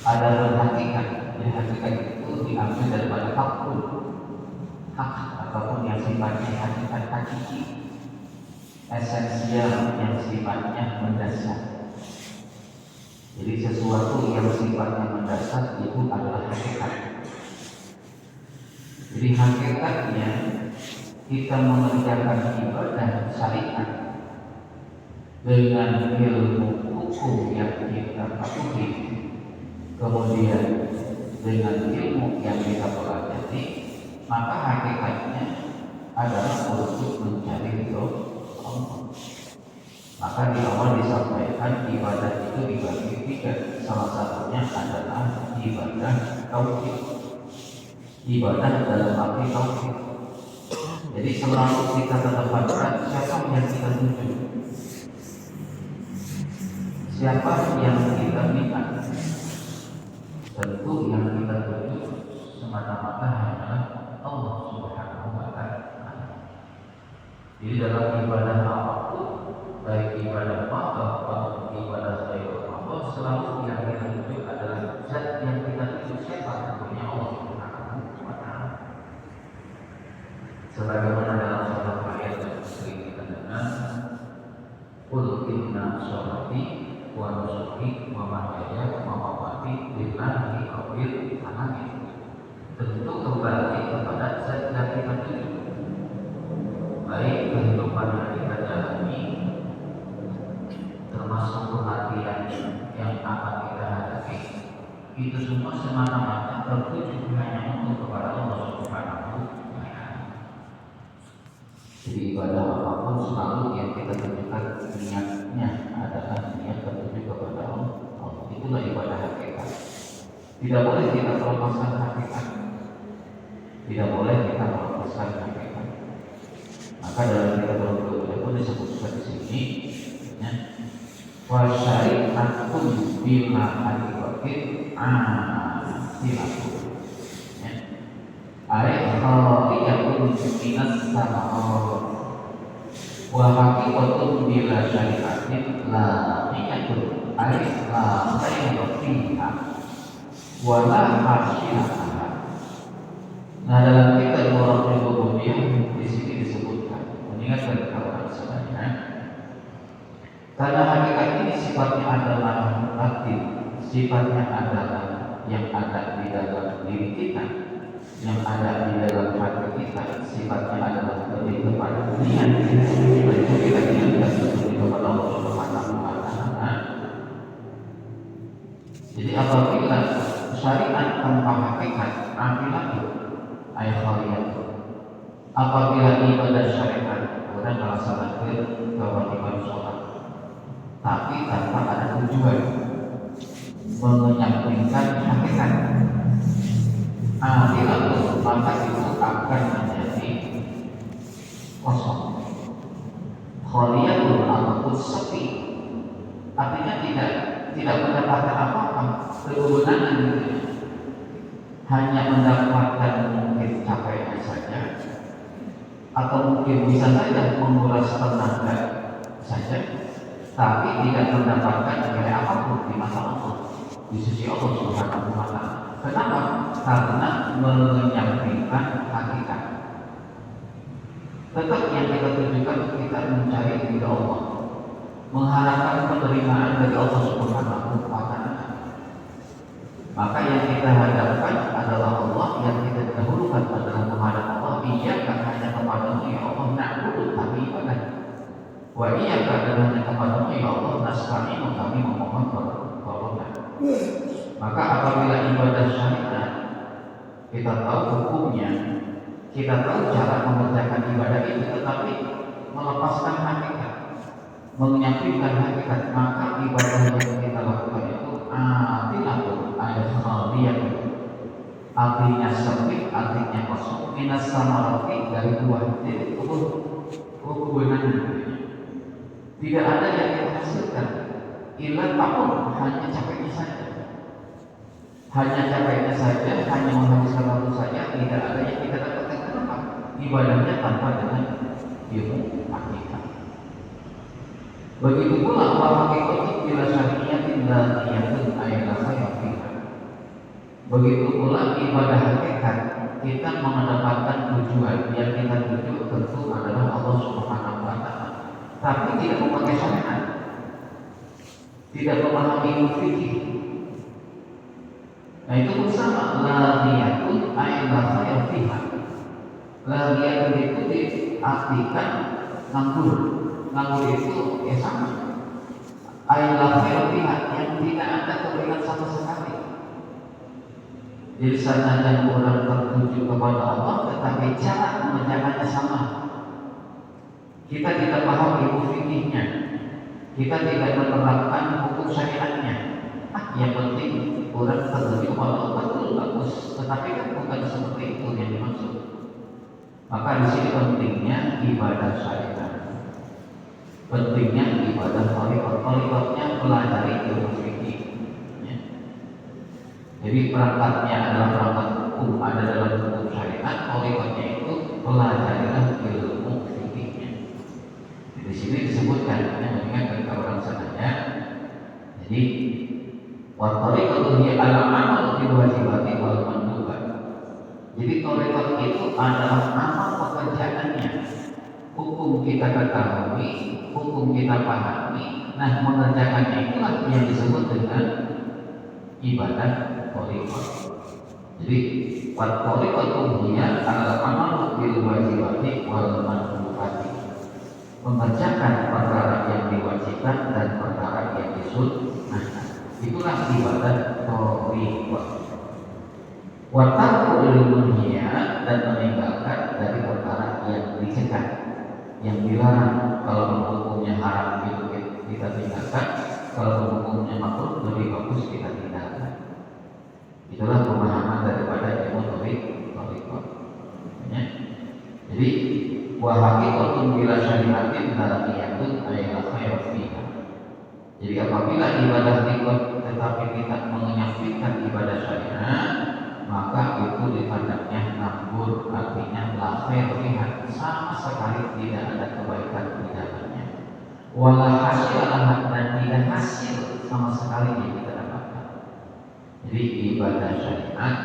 Ada hakikat. Jadi hakikat itu diambil daripada hakul, hak ataupun yang sifatnya hakikat hakiki, esensial yang sifatnya mendasar. Jadi sesuatu yang sifatnya mendasar itu adalah hakikat. Jadi hakikatnya kita mengerjakan ibadah syariat dengan ilmu hukum yang kita patuhi, kemudian dengan ilmu yang kita pelajari, maka hakikatnya adalah untuk mencari ridho Allah. Maka di awal disampaikan ibadah itu dibagi tiga. Salah satunya adalah ibadah tauhid. Ibadah dalam arti tauhid. Jadi selalu kita tetapkan siapa yang kita tuju, siapa yang kita minta. Tentu yang kita tuju semata-mata hanyalah Allah Subhanahu wa Ta'ala. Jadi dalam ibadah apapun, baik ibadah apa atau ibadah selain Allah, selalu yang kita tuju adalah zat yang kita tuju, siapa? Tentunya Allah Subhanahu wa Ta'ala. Sebagaimana dalam satu ayat yang sering kita dengar, qul inna sholati wa nusuki wa mahyaya wa mamati lillahi rabbil alamin. Tentu kembali kepada zat yang kita tuju, baik kehidupan yang kita jalani, termasuk kematian yang akan kita hadapi, itu semua semata-mata tertuju hanya untuk kepada Allah Subhanahu wa Ta'ala. Jadi ibadah apapun selalu yang kita tunjukkan niatnya adalah niat tertuju kepada Allah. Itulah ibadah hakikat. Tidak boleh kita melepaskan hakikat. Tidak boleh kita melepaskan hakikat. Maka dalam kitab Al-Qur'an pun disebutkan di sini, ya, wa syari'atun bila hakikatin silatul. Ayat khawiyatun minas samawat wa haqiqatun bila syari'atin la haqiqatun ayat la khayra fiha wa la hasyiyata. Nah, dalam kitab Al-Qur'an di sini disebutkan, mengingatkan kepada sebenarnya, karena hakikat ini sifatnya adalah batin, sifatnya adalah yang ada di dalam diri kita, yang ada di dalam hati kita, sifatnya adalah lebih kepada niat kita. Itu kita ingatkan lebih kepada Allah Subhanahu wa Ta'ala. Jadi apabila syariat tanpa hakikat, artinya ayat khaliyah. Apabila ibadah syariat, kemudian melaksanakan kewajiban sholat, tapi tanpa ada tujuan, menyampingkan hakikat, maka itu akan menjadi kosong. Khaliyatun ataupun sepi, artinya tidak mendapatkan apa-apa, kegunaan gitu. Hanya mendapatkan mungkin capeknya saja, atau mungkin bisa saja menguras tenaga saja, tapi tidak mendapatkan nilai apapun di masa Allah, di sisi Allah Subhanahu wa Ta'ala. Kenapa? Karena menyampingkan hakikat. Tetap yang kita tujukan, kita mencari ridha Allah, mengharapkan penerimaan dari Allah Subhanahu wa Ta'ala. Maka yang kita hadapkan adalah Allah, yang kita dahulukan adalah menghadap Allah. Iyyaka hanya kepadamu ya Allah na'budu, kami ibadah. Wa iyyaka hanya kepadamu ya Allah nasta'inu, kami memohon pertolongan. Maka apabila ibadah syariat, kita tahu hukumnya, kita tahu cara mengerjakan ibadah itu, tetapi melepaskan hakikat, menyampingkan hakikat, maka ibadah yang kita lakukan itu ayat khaliyah, artinya sempit, artinya kosong. Minas samarati, dari buah titik kebunan, tidak ada yang kita hasilkan. Ilah takut, hanya capeknya saja, hanya menghabiskan waktu saja. Tidak ada yang kita dapatkan. Kenapa? Ibadahnya tanpa dengan ilmu hakikat. Begitu pula bahwa hakikat bila syariatin dan iyatun ayat khayafiyah. Begitu pula ibadah hakikat, kita mendapatkan tujuan yang kita tuju tentu adalah Allah Subhanahu wa Ta'ala. Tapi tidak memakai syariat, tidak memahami fikih. Nah itu pun sama, lahiyatun ayyala khayr fiha. Lahiyatun itu diartikan nganggur. Nganggur itu sama. Ayyala khayr fiha, yang tidak ada kebaikan sama sekali. Jadi saja orang tertuju kepada Allah, tetapi cara mengerjakannya sama. Kita tidak paham ilmu fikihnya, kita tidak menerapkan hukum syariatnya. Yang penting orang tertuju kepada Allah betul bagus, tetapi kan bukan seperti itu yang dimaksud. Maka di sini pentingnya ibadah syariat, pentingnya ibadah thariqatnya pelajari ilmu fikih. Jadi perangkatnya adalah perangkat hukum, ada dalam hukum syariat. Thariqatnya itu pelajarilah ilmu fikihnya. Di sini disebutkan, mengingat kepada orang sananya. Jadi wa thariqatu hiya al-amal bil wajibati wal mandubat. Jadi thariqat itu adalah amal pekerjaannya. Hukum kita ketahui, hukum kita pahami. Nah, mengerjakannya itulah yang disebut dengan ibadah thariqat. Jadi wa thariqatu hiya al-amal bil wajibati wal mandubati. Mengerjakan perkara yang diwajibkan dan perkara yang disunnahkan. Itulah ibadah thariqat. Wa tarku ilmunya, dan meninggalkan dari perkara yang dicegah, yang dilarang. Kalau hukumnya haram itu kita tinggalkan, kalau hukumnya makruh lebih bagus kita tinggalkan. Itulah pemahaman daripada ilmu thariqat. Jadi wa haqiqatun bila syariatin dariyatun ayyala khayr fiha. Jadi apabila ibadah thariqat tetapi kita menyampaikan ibadah syariat, maka itu dipandangnya nganggur, artinya la khair fiha, sama sekali tidak ada kebaikan di dalamnya. Wala hasil laha, dan tidak hasil sama sekali yang kita dapatkan. Jadi ibadah syariat,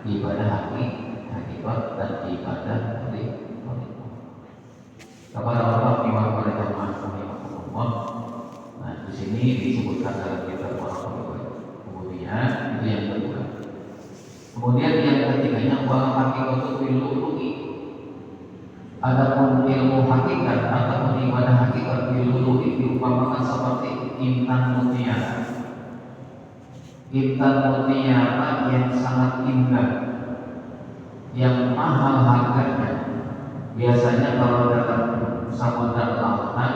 ibadah hakikat, dan ibadah thariqat. Kepada Allah kepada jemaah rahimahumullah. Nah, di sini disebutkan dalam kitab kemudian itu yang kedua. Kemudian yang ketiganya wa haqiqatu bil-uluhi. Adapun ilmu hakikat ataupun ibadah hakikat bil-uluhi diumpamakan seperti intan mutiara. Intan mutiara yang sangat indah, yang mahal harganya. Biasanya kalau dalam samudra lautan,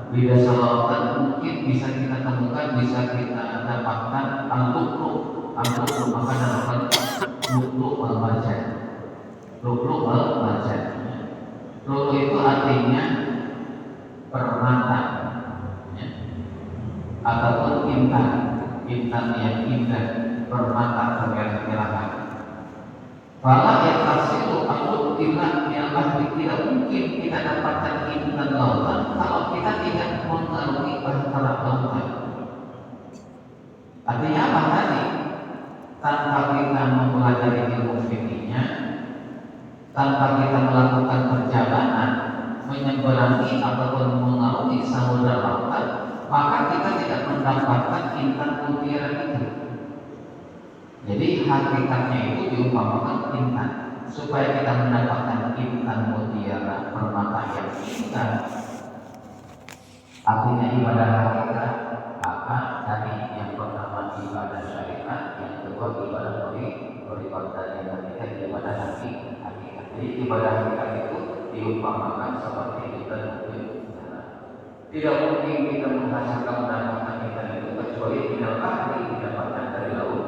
di dasar lautan mungkin bisa kita temukan, bisa kita dapatkan al-lu'lu'. Al-lu'lu' maka dalam lu'lu' al-marjan. Lu'lu' al-marjan. Lu'lu' itu artinya permata, ya. Ataupun intan, intan yang indah, permata kemerah-merahan. Fala yang hasil aku tidak tidak mungkin kita dapatkan intan lautan kalau kita tidak mengerti bahasa lautan. Artinya apa tadi? Tanpa kita mempelajari ilmu fikihnya, tanpa kita melakukan perjalanan menyeberangi ataupun mengarungi samudra lautan, maka kita tidak mendapatkan intan mutiara itu. Jadi hakikatnya itu diumpamakan intan, supaya kita mendapatkan intan mutiara permata yang indah. Artinya ibadah hakikat, maka tadi yang pertama ibadah syariat, yang kedua ibadah thariqat, dan yang ketiga ibadah hakikat. Jadi ibadah hakikat itu diumpamakan seperti intan mutiara. Tidak mungkin kita menghasilkan mendapatkan intan itu kecuali tidak ahli didapatkan dari laut.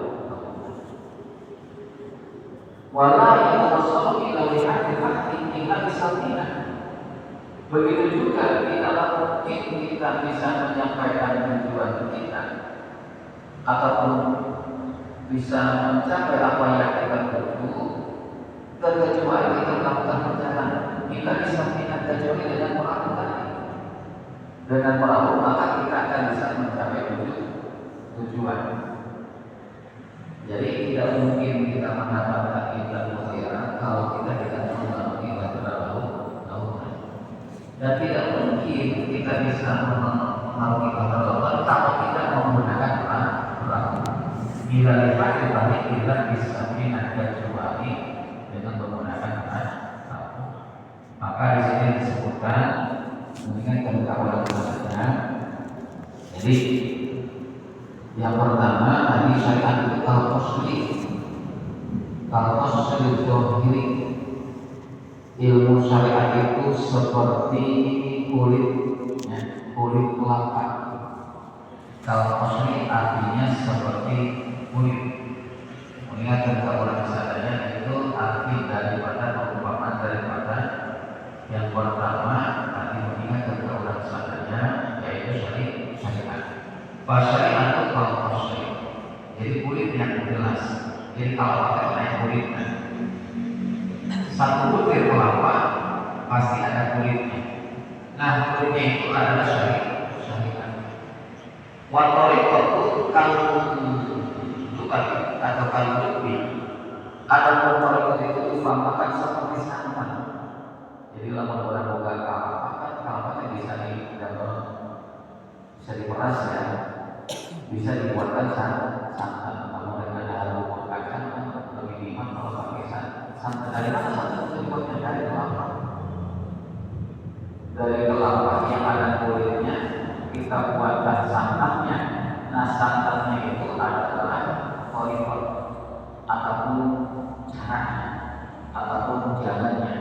Wala yawassalu ila wihati haqqi illa bisatina. Begitu juga tidaklah mungkin kita bisa menyampaikan tujuan kita ataupun bisa mencapai apa yang kita tuju kecuali kita melakukan perjalanan. Kita bisa kecuali dengan perahu tadi. Dengan perahu maka kita akan bisa mencapai tujuan. Jadi tidak mungkin kita mendapatkan ibadah khairan kalau kita tidak mengalami ibadah lautan. Dan tidak mungkin kita bisa mengalami ibadah lautan kalau kita menggunakan perahu. Bila lipat dibalik bila bisa kecuali dengan menggunakan perahu. Maka di sini disebutkan mengingatkan kepada saja. Jadi yang pertama tadi syariat itu kalau tasli dohiri, ilmu syariat itu seperti kulit kelapa. Kalau tasli artinya seperti kulit. Mengingatkan kepada saja itu arti daripada perumpamaan daripada yang pertama tadi mengingatkan kepada saja yaitu syariat. Syariat itu kalau tasli, jadi kulit yang jelas. Jadi kalau pakai kulitnya, satu butir kelapa pasti ada kulitnya. Nah kulitnya itu adalah syariat. Watori itu kalau bukan atau kalau lebih ada watori itu diumpamakan seperti santan. Jadi lama orang bukan kelapa kan kelapanya bisa diperas ya, bisa dibuatkan santan. Santan dari mana santan itu dibuatnya? Dari kelapa. Dari kelapa yang ada kulitnya kita buatkan santannya. Nah santannya itu adalah koripot ataupun caranya ataupun jalannya.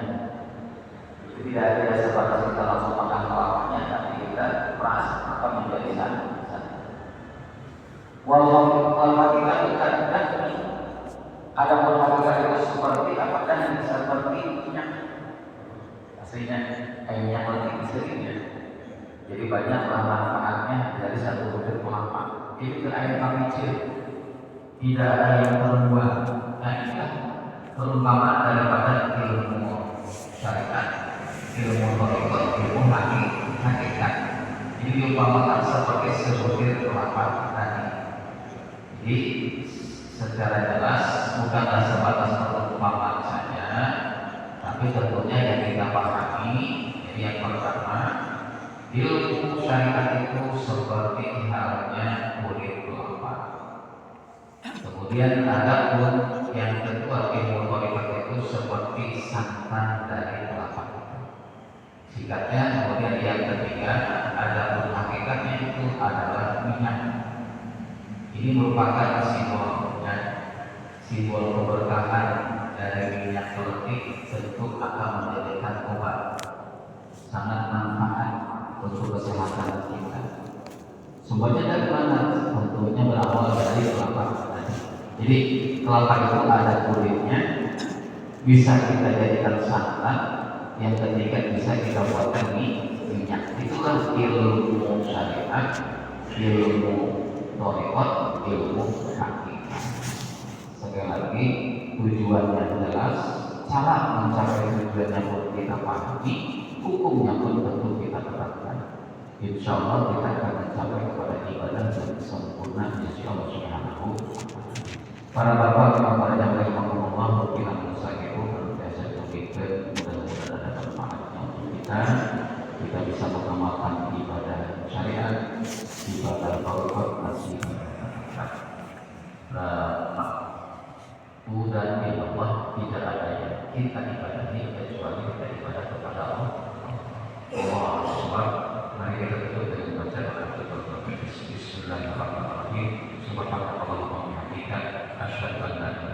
Jadi tidak sebatas kita langsung makan kelapanya, tapi kita peras atau menjadi santan. Walau kita bukan ada hakikat itu seperti apa dan seperti minyak. Aslinya kayak minyak wangi istrinya. Jadi banyaklah manfaatnya dari satu butir kelapa. Itu air kecil, tidak ada yang terbuang. Nah inilah perumpamaan daripada ilmu syariat, ilmu hakikat, ilmu hakikat. Ini diumpamakan seperti sebutir kelapa tadi. Jadi secara jelas bukanlah sebatas perumpamaan saja, tapi tentunya yang kita pahami. Jadi yang pertama, ilmu syariat itu seperti halnya kulit kelapa. Kemudian ada pun yang kedua, ilmu hakikat itu seperti santan dari kelapa. Singkatnya, kemudian yang ketiga, ada pun hakikatnya itu adalah minyak. Ini merupakan simbol keberkahan dari minyak kelapa, tentu akan menjadikan obat, sangat manfaat untuk kesehatan kita. Sumbernya dari mana? Tentunya berawal dari kelapa. Jadi kelapa itu ada kulitnya, bisa kita jadikan santan, yang ketiga bisa kita buatkan minyak. Itulah ilmu syariat, ilmu thariqat, ilmu hakikat. Sekali lagi tujuannya jelas, cara mencapai tujuannya pun kita pahami, hukumnya pun tentu kita terapkan. Insya Allah kita akan mencapai kepada ibadah yang sempurna insya Allah Subhanahu wa ta'ala. Para bapak para jamaah Allah mungkin saya berbiasa kita mudah-mudahan ada manfaatnya untuk kita bisa mengamalkan ibadah syariat, ibadah tauhid nasi. Dan Allah tidak ada yang kita ibadahi kecuali kita ibadah kepada Allah. Allah Subhanahu. Mari kita tutup dengan bacaan Bismillahirrahmanirrahim. Subhanallah wa bihamdihi asyhadu an la ilaha